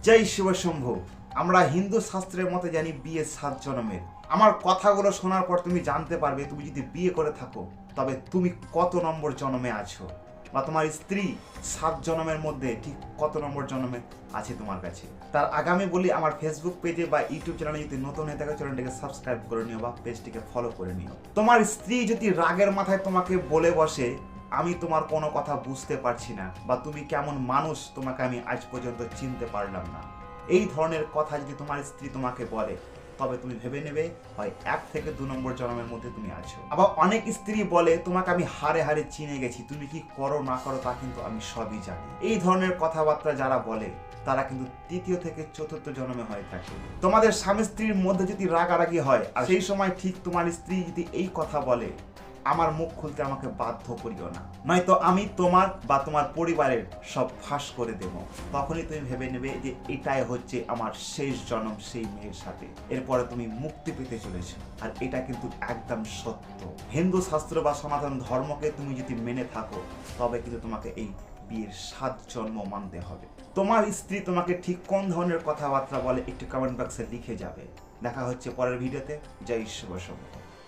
জয় শিব শম্ভু। আমরা হিন্দু শাস্ত্রের মতে জানি বিয়ে 7 জন্মের। আমার কথাগুলো শোনার পর তুমি জানতে পারবে তুমি যদি বিয়ে করে থাকো তবে তুমি কত নম্বর জন্মে আছো, বা তোমার স্ত্রী 7 জন্মের মধ্যে ঠিক কত নম্বর জন্মে আছে তোমার কাছে। তার আগামী বলি, আমার ফেসবুক পেজে বা ইউটিউব চ্যানেলে যদি নতুন হয়ে থাকে চ্যানেলটিকে সাবস্ক্রাইব করে নিও বা পেজটিকে ফলো করে নিও। তোমার স্ত্রী যদি রাগের মাথায় তোমাকে বলে বসে আমি তোমার কোনো কথা বুঝতে পারছি না, বা তুমি কেমন মানুষ তোমাকে আমি আজ পর্যন্ত চিনতে পারলাম না, এই ধরনের কথা যদি তোমার স্ত্রী তোমাকে বলে তবে তুমি ভেবে নেবে হয় 1 থেকে 2 নম্বর জন্মের মধ্যে তুমি আছো। আবার অনেক স্ত্রী বলে তোমাকে আমি হারে হারে চিনে গেছি, তুমি কি করো না করো তা কিন্তু আমি সবই জানি। এই ধরনের কথাবার্তা যারা বলে তারা কিন্তু 3য় থেকে 4র্থ জন্মে হয়ে থাকে। তোমাদের স্বামী স্ত্রীর মধ্যে যদি রাগারাগি হয় আর সেই সময় ঠিক তোমার স্ত্রী যদি এই কথা বলে আমার মুখ খুলতে আমাকে বাধ্য করিও না, নয়তো আমি তোমার বা তোমার পরিবারের সব ফাঁস করে দেব, তখনই তুমি ভেবে নেবে যে এটাই হচ্ছে আমার শেষ জন্ম সেই মেয়ের সাথে, এরপরে তুমি মুক্তি পেতে চলেছো। আর এটা কিন্তু একদম সত্য। হিন্দু শাস্ত্র বা সনাতন ধর্মকে তুমি যদি মেনে থাকো তবে কিন্তু তোমাকে এই বিয়ের 7 জন্ম মানতে হবে। তোমার স্ত্রী তোমাকে ঠিক কোন ধরনের কথাবার্তা বলে একটু কমেন্ট বক্সে লিখে যাবে। দেখা হচ্ছে পরের ভিডিওতে। জয় শিব শম্ভু।